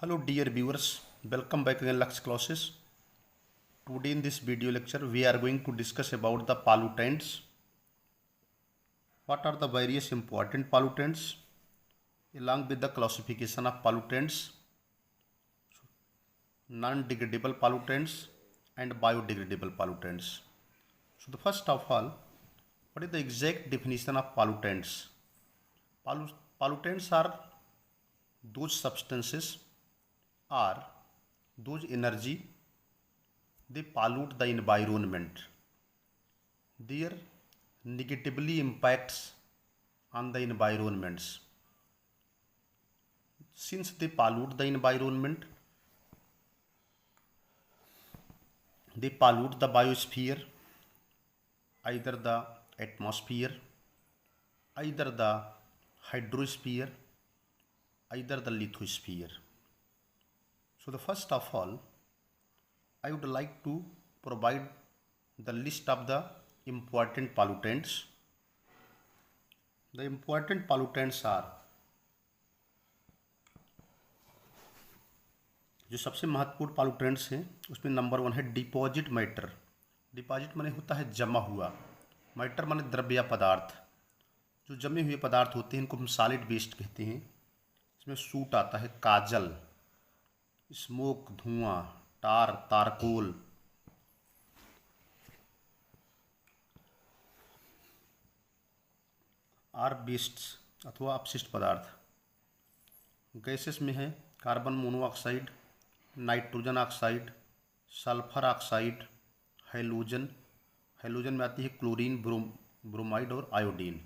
Hello dear viewers, welcome back again Lux classes. Today in this video lecture we are going to discuss about the pollutants. What are the various important pollutants along with the classification of pollutants, non-degradable pollutants and biodegradable pollutants. So the first of all, what is the exact definition of pollutants? Pollutants are those substances or those energy they pollute the environment. Their negatively impacts on the environments. Since they pollute the environment, they pollute the biosphere, either the atmosphere, either the hydrosphere, either the lithosphere. So the first of all, I would like to provide the list of the important pollutants. The important pollutants are, जो सबसे महत्वपूर्ण pollutants हैं उसमें number 1 है deposit matter. Deposit माने होता है जमा हुआ, मैटर माने द्रव्य या पदार्थ। जो जमे हुए पदार्थ होते हैं इनको हम सॉलिड वेस्ट कहते हैं। इसमें सूट आता है काजल, स्मोक धुआं, टार, तारकोल, आर वेस्ट्स अथवा अपशिष्ट पदार्थ। गैसेस में है carbon monoxide, nitrogen oxide, sulphur oxide, halogen. Halogen में आती है क्लोरीन, ब्रोमाइड और आयोडीन।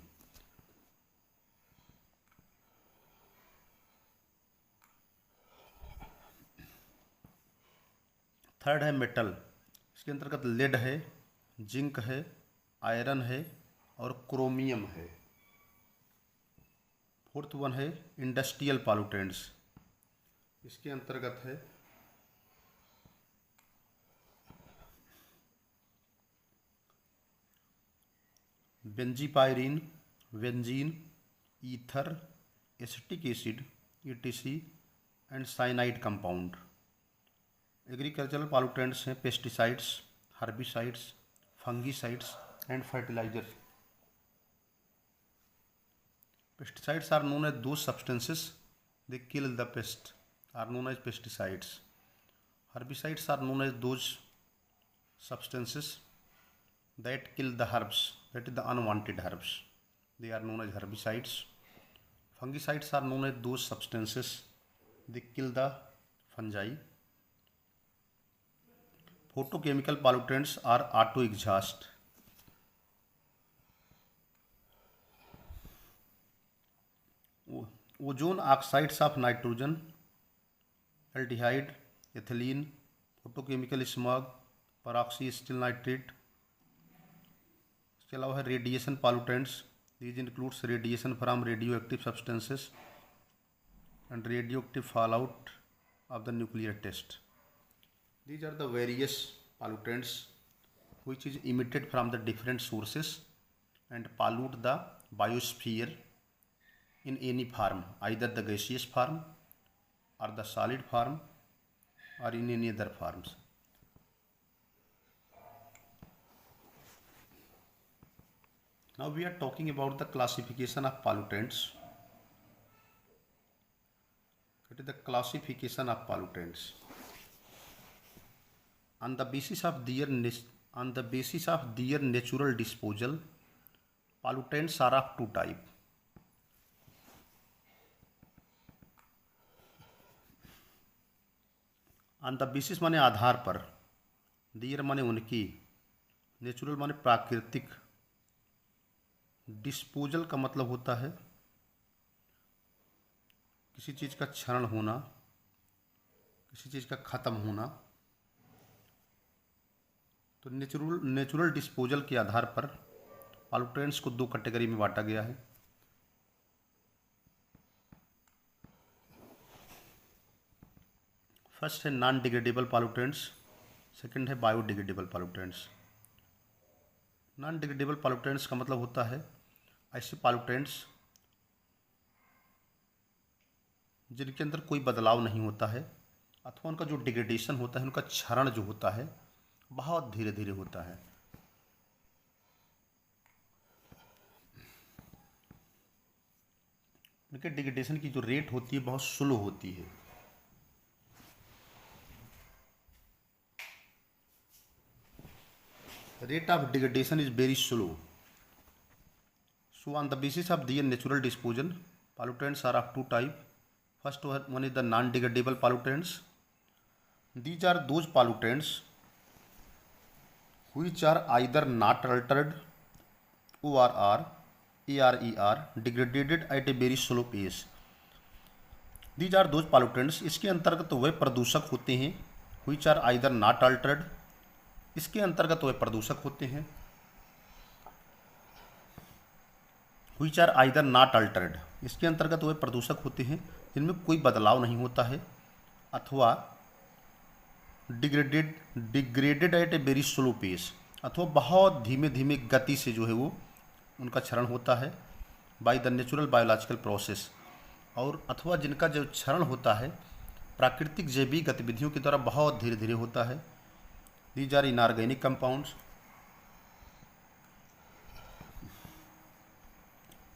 थर्ड है मेटल। इसके अंतर्गत लेड है, जिंक है, आयरन है और क्रोमियम है। फोर्थ वन है इंडस्ट्रियल पॉल्यूटेंट्स। इसके अंतर्गत है benzopyrene, benzene, ether, acetic acid, ETC and cyanide compound. Agricultural pollutants हैं pesticides, herbicides, fungicides and fertilisers. Pesticides are known as those substances they kill the pest are known as pesticides. Herbicides are known as those substances that kill the herbs, that is the unwanted herbs. They are known as herbicides. Fungicides are known as those substances they kill the fungi. Photochemical pollutants are auto exhaust. Ozone oxides of nitrogen, aldehyde, ethylene, photochemical smog, peroxy steel nitrate. इसके अलावा है radiation pollutants. These includes radiation from radio active substances and radio active fall out of the nuclear test. These are the various pollutants which is emitted from the different sources and pollute the biosphere in any form, either the gaseous form or the solid form or in any other forms. Now we are talking about the classification of pollutants. It is the classification of pollutants on the basis of their natural disposal. Pollutants are of two types. On the basis माने आधार पर, दियर माने उनकी, natural माने प्राकृतिक, disposal का मतलब होता है किसी चीज़ का क्षरण होना, किसी चीज़ का ख़त्म होना। तो नेचुरल डिस्पोजल के आधार पर पॉल्यूटेंट्स को दो कैटेगरी में बांटा गया है। फर्स्ट है नॉन डिग्रेडेबल पॉल्यूटेंट्स, सेकंड है biodegradable pollutants. Non degradable pollutants का मतलब होता है ऐसे पॉल्यूटेंट्स जिनके अंदर कोई बदलाव नहीं होता है, अथवा उनका जो डिग्रेडेशन होता है, उनका क्षरण जो होता है बहुत धीरे धीरे होता है। उनके डिग्रेडेशन की जो रेट होती है बहुत स्लो होती है। Rate of degradation is very slow. So on the basis of their natural disposal, pollutants are of two types. First one is the non-degradable pollutants. These are those pollutants which are either not altered or degraded at a very slow pace. These are those pollutants, इसके अंतर्गत वह प्रदूषक होते हैं which are either not altered, इसके अंतर्गत वह प्रदूषक होते हैं which are either not altered, इसके अंतर्गत वह प्रदूषक होते हैं जिनमें कोई बदलाव नहीं होता है, अथवा degraded at a very slow pace, अथवा बहुत धीमे धीमे गति से जो है वो उनका क्षरण होता है by the natural biological process, और अथवा जिनका जो क्षरण होता है प्राकृतिक जैविक गतिविधियों के द्वारा बहुत धीरे धीरे होता है। These are inorganic compounds.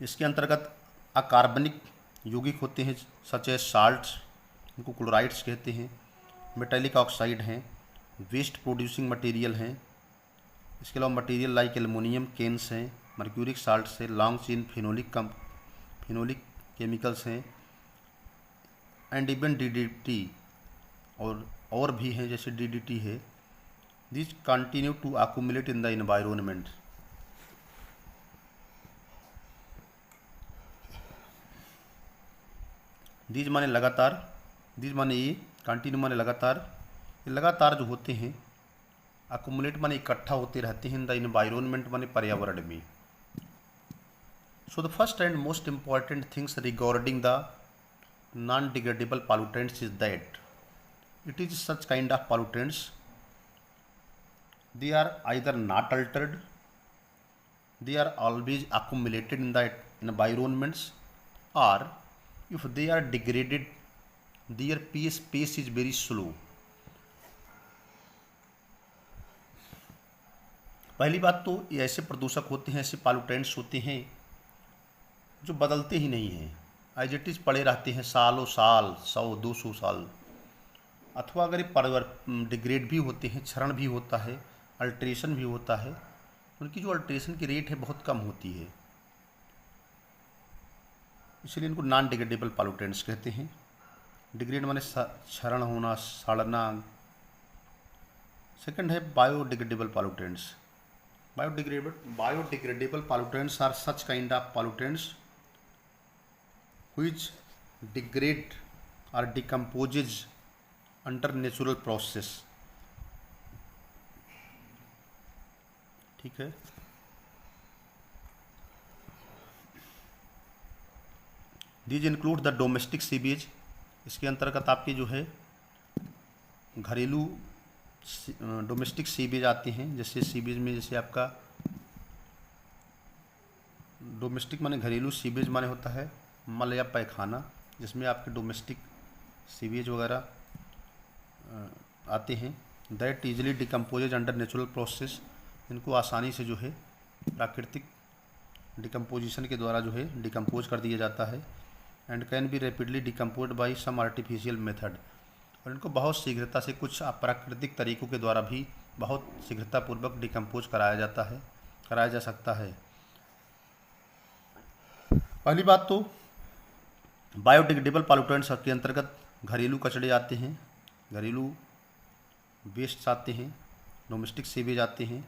इसके अंतर्गत अकार्बनिक यौगिक होते हैं सच एज साल्ट्स, इनको क्लोराइड्स कहते हैं, मेटेलिक ऑक्साइड हैं, वेस्ट प्रोड्यूसिंग मटेरियल हैं, इसके अलावा मटेरियल लाइक एल्युमिनियम कैंस हैं, मर्क्यूरिक साल्ट्स हैं, लॉन्ग चेन फिनोलिक केमिकल्स हैं, एंड इवन DDT और भी हैं जैसे DDT है। These continue to accumulate in the environment. These माने लगातार, these माने ये, कंटिन्यू माने लगातार, ये लगातार जो होते हैं, accumulate माने इकट्ठा होते रहते हैं, in the environment माने पर्यावरण में। So the first and most important things regarding the non-degradable pollutants is that it is such kind of pollutants, they are either not altered, they are always accumulated in the environments, or if they are degraded, their pace is very slow. पहली बात तो ये ऐसे प्रदूषक होते हैं, ऐसे pollutants होते हैं जो बदलते ही नहीं हैं, एज इट इज पड़े रहते हैं सालों साल, 100-200 साल, अथवा अगर ये डिग्रेड भी होते हैं, क्षरण भी होता है, अल्ट्रेशन भी होता है, उनकी जो अल्ट्रेशन की रेट है बहुत कम होती है, इसलिए इनको नॉन डिग्रेडेबल पॉल्यूटेंट्स कहते हैं। डिग्रेड माने क्षरण होना, सड़ना। सेकंड है biodegradable pollutants. Biodegradable pollutants are such kind of pollutants which degrade or decomposes under natural process। ठीक है। These include the domestic sewage, इसके अंतर्गत आपके जो है घरेलू डोमेस्टिक सीवेज आते हैं। जैसे सीवेज में जैसे आपका डोमेस्टिक माने घरेलू, सीवेज माने होता है मल या पैखाना, जिसमें आपके डोमेस्टिक सीवेज वगैरह आते हैं। That easily decomposes under natural process, इनको आसानी से जो है प्राकृतिक डिकम्पोजिशन के द्वारा जो है डिकम्पोज कर दिया जाता है। And can be rapidly decompose by some artificial method, और इनको बहुत शीघ्रता से कुछ अप्राकृतिक तरीकों के द्वारा भी बहुत शीघ्रतापूर्वक डिकम्पोज कराया जा सकता है। पहली बात तो बायोडिग्रेडेबल पॉल्यूटेंट्स के अंतर्गत घरेलू कचड़े आते हैं, घरेलू वेस्ट आते हैं, डोमेस्टिक सीवेज आते हैं,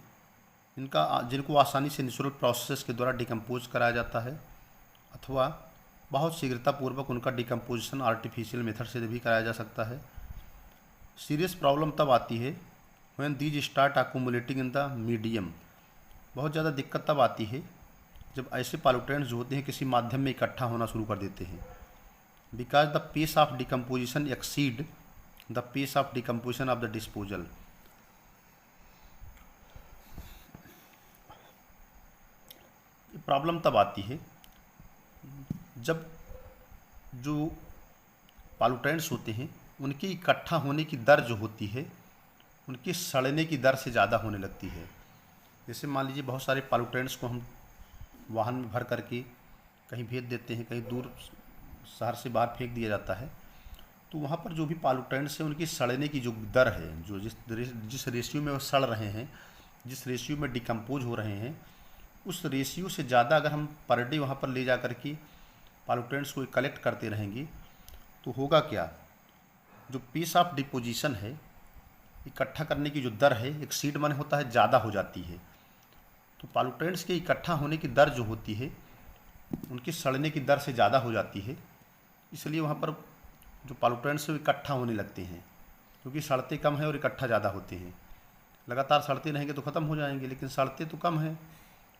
जिनको आसानी से नेचुरल प्रोसेस के द्वारा डिकम्पोज कराया जाता है, अथवा बहुत शीघ्रतापूर्वक उनका डिकम्पोजिशन आर्टिफिशियल मेथड से भी कराया जा सकता है। सीरियस प्रॉब्लम तब आती है when these start accumulating in the medium, बहुत ज़्यादा दिक्कत तब आती है जब ऐसे पॉल्यूटेंट्स जो होते हैं किसी माध्यम में इकट्ठा होना शुरू कर देते हैं। Because the pace of decomposition exceed the pace of decomposition of the disposal. Problem तब आती है जब जो पालूटेंट्स होते हैं उनकी इकट्ठा होने की दर जो होती है उनके सड़ने की दर से ज़्यादा होने लगती है। जैसे मान लीजिए बहुत सारे पालूटेंट्स को हम वाहन में भर करके कहीं भेज देते हैं, कहीं दूर शहर से बाहर फेंक दिया जाता है, तो वहाँ पर जो भी पालूटेंट्स हैं उनकी सड़ने की जो दर है, जो जिस रेशियो में वो सड़ रहे हैं, जिस रेशियो में डिकम्पोज हो रहे हैं, उस रेशियो से ज़्यादा अगर हम पर डे वहाँ पर ले जा करके पालूटेंट्स को कलेक्ट करते रहेंगे तो होगा क्या, जो पेस ऑफ डिपोजिशन है, इकट्ठा करने की जो दर है, एक्सीड माने होता है ज़्यादा हो जाती है। तो पालूटेंट्स के इकट्ठा होने की दर जो होती है उनके सड़ने की दर से ज़्यादा हो जाती है, इसलिए वहाँ पर जो पालूटेंट्स है वो इकट्ठा होने लगते हैं, क्योंकि सड़ते कम है और इकट्ठा ज़्यादा होते हैं। लगातार सड़ते रहेंगे तो ख़त्म हो जाएंगे, लेकिन सड़ते तो कम है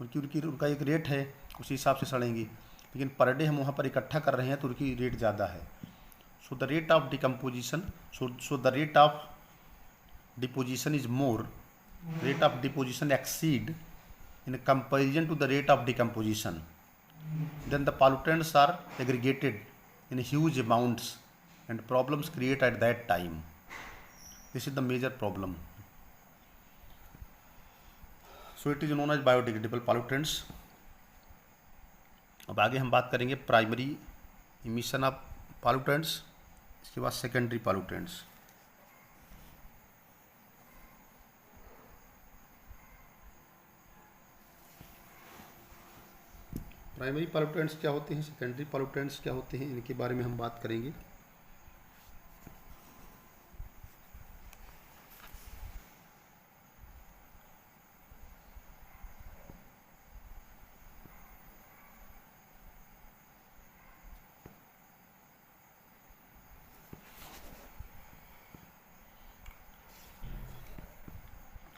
क्योंकि उनका एक रेट है, उसी हिसाब से सड़ेंगी, लेकिन पर डे हम वहाँ पर इकट्ठा कर रहे हैं तो उनकी रेट ज़्यादा है। So the rate of decomposition so the rate of deposition is more, rate of deposition exceed in comparison to the rate of decomposition, then the pollutants are aggregated in huge amounts and problems create at that time. This is the major problem. So it is known as biodegradable pollutants. अब आगे हम बात करेंगे primary emission of pollutants, इसके बाद secondary pollutants. Primary pollutants क्या होते हैं, सेकेंडरी पॉल्यूटेंट्स क्या होते हैं, इनके बारे में हम बात करेंगे।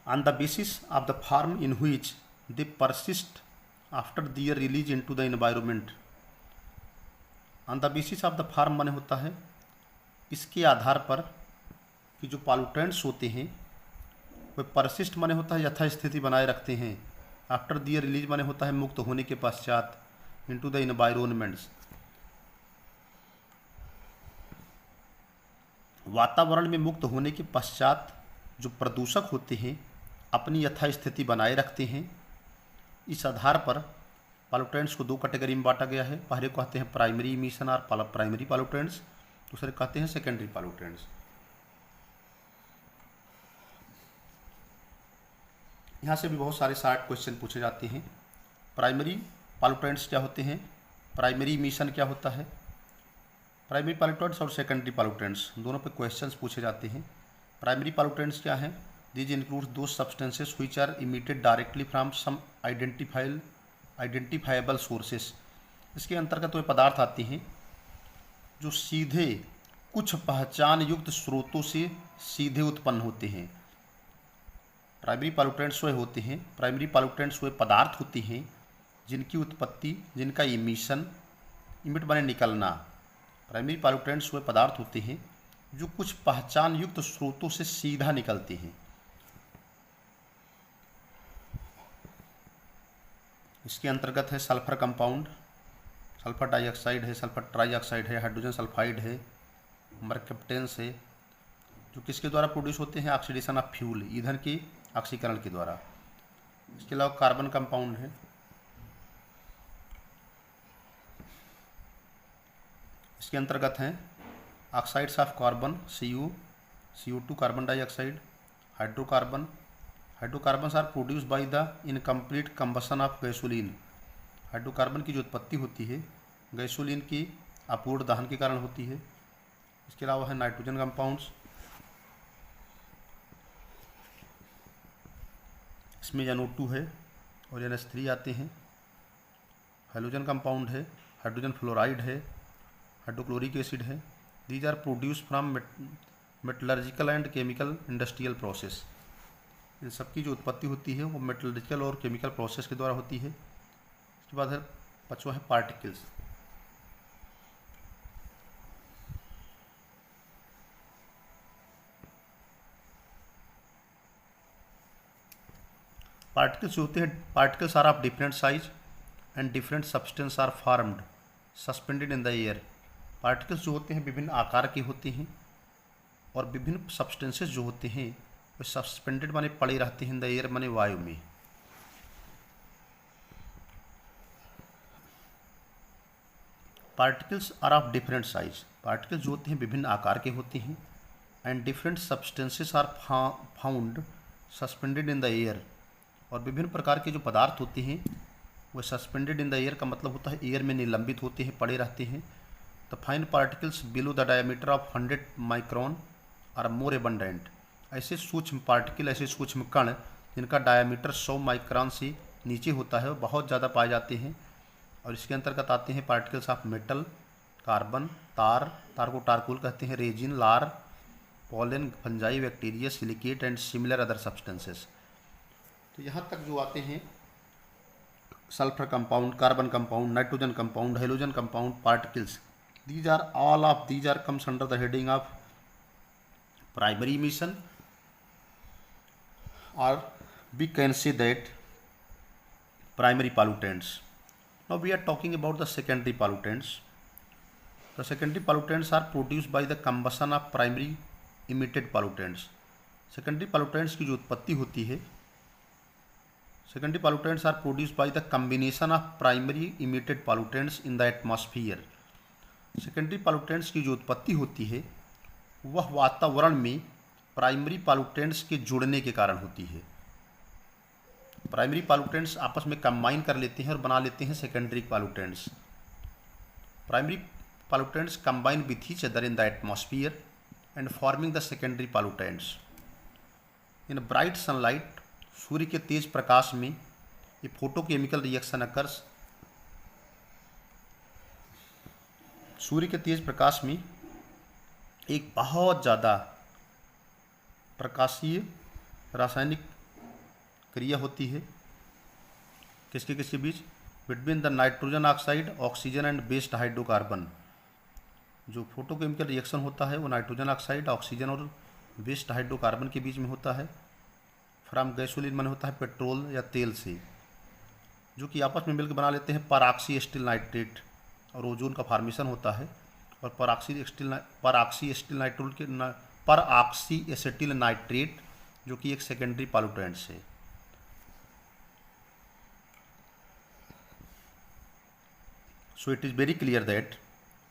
On the basis of the form in which they persist after their release into the environment, on the basis of the form माने होता है इसके आधार पर कि जो पॉल्यूटेंट्स होते हैं वे परसिस्ट माने होता है यथास्थिति बनाए रखते हैं, आफ्टर दियर रिलीज माने होता है मुक्त होने के पश्चात, इनटू द इन्वायरमेंट्स वातावरण में मुक्त होने के पश्चात जो प्रदूषक होते हैं अपनी यथास्थिति बनाए रखते हैं। इस आधार पर पॉल्यूटेंट्स को दो कैटेगरी में बांटा गया है, पहले कहते हैं प्राइमरी इमिशन और प्राइमरी पॉल्यूटेंट्स, दूसरे कहते हैं सेकेंडरी पॉल्यूटेंट्स। यहाँ से भी बहुत सारे शार्ट क्वेश्चन पूछे जाते हैं। प्राइमरी पॉल्यूटेंट्स क्या होते हैं, प्राइमरी इमिशन क्या होता है, प्राइमरी पॉल्यूटेंट्स और सेकेंडरी पॉल्यूटेंट्स दोनों पे क्वेश्चंस पूछे जाते हैं। प्राइमरी पॉल्यूटेंट्स क्या हैं, these includes those substances which are emitted directly from some identifiable sources. इसके अंतर्गत वे पदार्थ आते हैं जो सीधे कुछ पहचान युक्त स्रोतों से सीधे उत्पन्न होते हैं। प्राइमरी पॉल्यूटेंट्स वे होते हैं, प्राइमरी पॉल्यूटेंट्स वे पदार्थ होते हैं जिनकी उत्पत्ति, जिनका इमिशन, इमिट माने निकलना, प्राइमरी पॉल्यूटेंट्स वे पदार्थ होते हैं जो कुछ पहचान युक्त स्रोतों से सीधा निकलते हैं। इसके अंतर्गत है सल्फर कंपाउंड, सल्फर डाइऑक्साइड है, सल्फर ट्राइऑक्साइड है, हाइड्रोजन सल्फाइड है, मर्कैप्टेंस है, जो किसके द्वारा प्रोड्यूस होते हैं, ऑक्सीडेशन ऑफ फ्यूल, ईंधन के ऑक्सीकरण के द्वारा। इसके अलावा कार्बन कंपाउंड है, इसके अंतर्गत हैं oxides of carbon, CO2 carbon dioxide, hydrocarbon. Hydrocarbons are produce by the incomplete combustion of gasoline. Hydrocarbon की जो उत्पत्ति होती है गैसोलीन की अपूर्ण दहन के कारण होती है। इसके अलावा है नाइट्रोजन कंपाउंड्स, इसमें NO2 है और NH3 आते हैं। हाइड्रोजन कंपाउंड है, हाइड्रोजन फ्लोराइड है, हाइड्रोक्लोरिक एसिड है। These are produce from metallurgical and chemical industrial process. इन सबकी जो उत्पत्ति होती है वो मेटलर्जिकल और केमिकल प्रोसेस के द्वारा होती है। इसके बाद है पांचवा है पार्टिकल्स। पार्टिकल्स होते हैं, particles are of different size and different substance are formed suspended in the air. Particles जो होते हैं विभिन्न आकार के होते हैं और विभिन्न सब्सटेंसेस जो होते हैं वो सस्पेंडेड माने पड़े रहते हैं इन द एयर माने वायु में। Particles are of different size, particles जो होते हैं विभिन्न आकार के होते हैं। And different substances are found suspended in the air, और विभिन्न प्रकार के जो पदार्थ होते हैं वो सस्पेंडेड इन द एयर का मतलब होता है एयर में निलंबित होते हैं, पड़े रहते हैं। The fine particles below the diameter of 100 micron are more abundant, ऐसे सूक्ष्म पार्टिकल, ऐसे सूक्ष्म कण जिनका डायमीटर 100 माइक्रोन से नीचे होता है वो बहुत ज़्यादा पाए जाते हैं। और इसके अंतर्गत आते हैं पार्टिकल्स ऑफ मेटल, कार्बन, तार को टारकोल कहते हैं, रेजिन, लार, pollen, fungi, bacteria, silicate and similar other substances. तो यहाँ तक जो आते हैं sulphur compound, carbon compound, nitrogen compound, hydrogen compound, particles, these are all of these are comes under the heading of primary emission, or we can say that primary pollutants. Now we are talking about the secondary pollutants. The secondary pollutants are produced by the combustion of primary emitted pollutants. Secondary pollutants की जो उत्पत्ति होती है, secondary pollutants are produced by the combination of primary emitted pollutants in the atmosphere. Secondary pollutants की जो उत्पत्ति होती है वह वातावरण में प्राइमरी पॉल्यूटेंट्स के जुड़ने के कारण होती है। प्राइमरी पॉल्यूटेंट्स आपस में कंबाइन कर लेते हैं और बना लेते हैं secondary pollutants. Primary pollutants combine with each other in the atmosphere and forming the secondary pollutants in bright sunlight. सूर्य के तेज प्रकाश में ये फोटोकेमिकल रिएक्शन अकर्स। सूर्य के तेज प्रकाश में एक बहुत ज़्यादा प्रकाशीय रासायनिक क्रिया होती है किसके बीच, between the nitrogen oxide, oxygen and based hydrocarbon. जो फोटोकेमिकल रिएक्शन होता है वो नाइट्रोजन ऑक्साइड, ऑक्सीजन और बेस्ड हाइड्रोकार्बन के बीच में होता है। फ्रॉम गैसोलीन माने होता है पेट्रोल या तेल से, जो कि आपस में मिलकर बना लेते हैं परऑक्सी एसिटिल नाइट्रेट, और ओजोन का फॉर्मेशन होता है। और परऑक्सी एसिटिल नाइट्रेट जो कि एक सेकेंडरी पॉल्यूटेंट्स है। So it is very clear that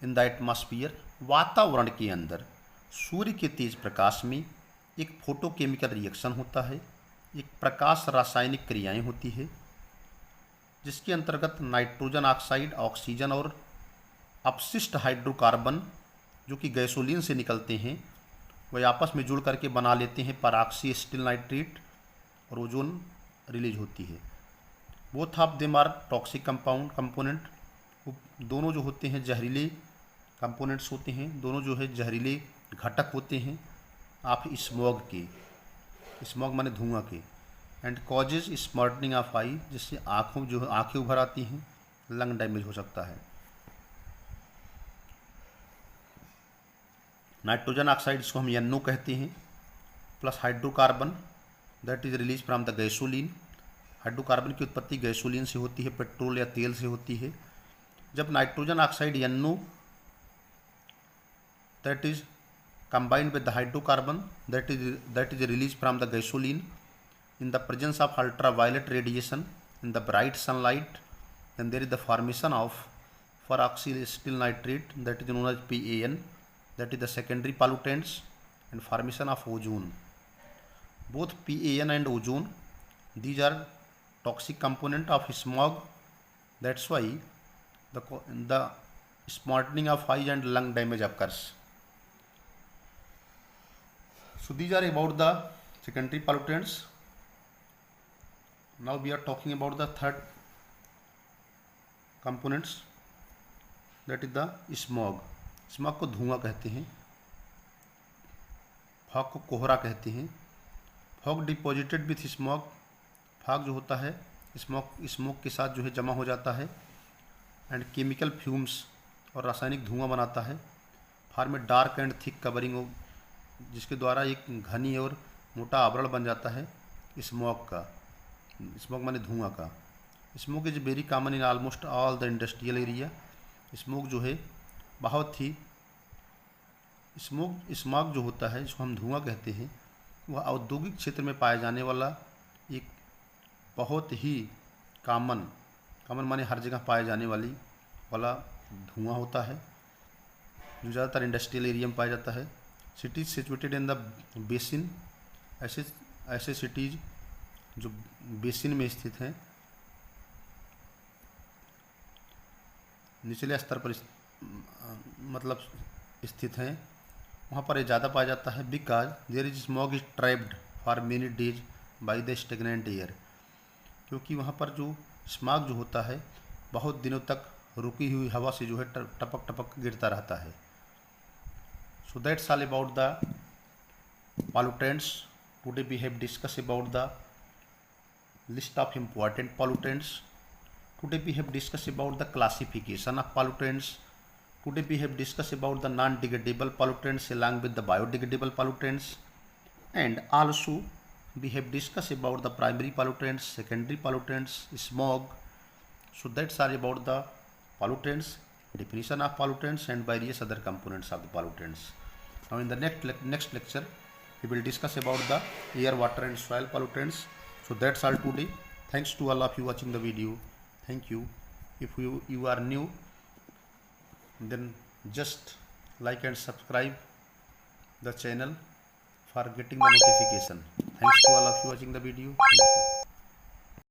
in the atmosphere, वातावरण के अंदर सूर्य के तेज प्रकाश में एक फोटोकेमिकल रिएक्शन होता है, एक प्रकाश रासायनिक क्रियाएं होती है, जिसके अंतर्गत नाइट्रोजन ऑक्साइड, ऑक्सीजन और अपशिष्ट हाइड्रोकार्बन जो कि गैसोलीन से निकलते हैं वह आपस में जुड़ करके बना लेते हैं परऑक्सी एसिटिल नाइट्रेट, और ओजोन रिलीज होती है। Both of them are toxic component. दोनों जो होते हैं जहरीले कंपोनेंट्स होते हैं, दोनों जो है जहरीले घटक होते हैं ऑफ स्मॉग के, स्मॉग माने धुआं के। एंड कॉजेज स्मार्टनिंग ऑफ आई, जिससे आँखें उभर आती हैं, लंग डैमेज हो सकता है। नाइट्रोजन ऑक्साइड जिसको हम NO कहते हैं, plus hydrocarbon that is release from the gasoline. Hydrocarbon की उत्पत्ति गैसोलीन से होती है, पेट्रोल या तेल से होती है। जब nitrogen oxide NO that is combined with the hydrocarbon that is released from the gasoline in the presence of ultraviolet radiation in the bright sunlight, then there is the formation of peroxyacetyl nitrate that is known as PAN, that is the secondary pollutants, and formation of ozone. Both PAN and ozone, these are toxic component of smog. That's why the smartening of eye and lung damage occurs. So these are about the secondary pollutants. Now we are talking about the third components, that is the smog. Smog को धुआं कहते हैं, fog को कोहरा कहते हैं। Fog deposited with smog, fog जो होता है स्मोक के साथ जो है जमा हो जाता है। एंड केमिकल फ्यूम्स, और रासायनिक धुआं बनाता है। फॉर्म में डार्क एंड थिक कवरिंग, जिसके द्वारा एक घनी और मोटा आवरण बन जाता है स्मॉग का। स्मॉग माने धुआं का। Smoke is very common in almost all the industrial area. Smoke जो है बहुत ही स्मॉग जो होता है, जिसको हम धुआं कहते हैं, वह औद्योगिक क्षेत्र में पाया जाने वाला एक बहुत ही कॉमन माने हर जगह पाए जाने वाला धुआं होता है, जो ज़्यादातर इंडस्ट्रियल एरिया में पाया जाता है। Cities situated in the basin, ऐसे सिटीज जो बेसिन में स्थित हैं, निचले स्तर पर मतलब स्थित हैं, वहाँ पर ये ज़्यादा पाया जाता है। Because there is smog is trapped for many days by the stagnant air, क्योंकि वहाँ पर जो स्मॉग जो होता है बहुत दिनों तक रुकी हुई हवा से जो है टपक टपक गिरता रहता है। So that's all about the pollutants. Today we have discussed about the list of important pollutants. Today we have discussed about the classification of pollutants. Today we have discussed about the non-degradable pollutants along with the biodegradable pollutants, and also we have discussed about the primary pollutants, secondary pollutants, smog. So that's all about the pollutants, definition of pollutants, and various other components of the pollutants. Now in the next lecture we will discuss about the air, water and soil pollutants. So that's all today. Thanks to all of you watching the video. Thank you. If you are new, then just like and subscribe the channel for getting the notification. Thanks to all of you watching the video. Thank you.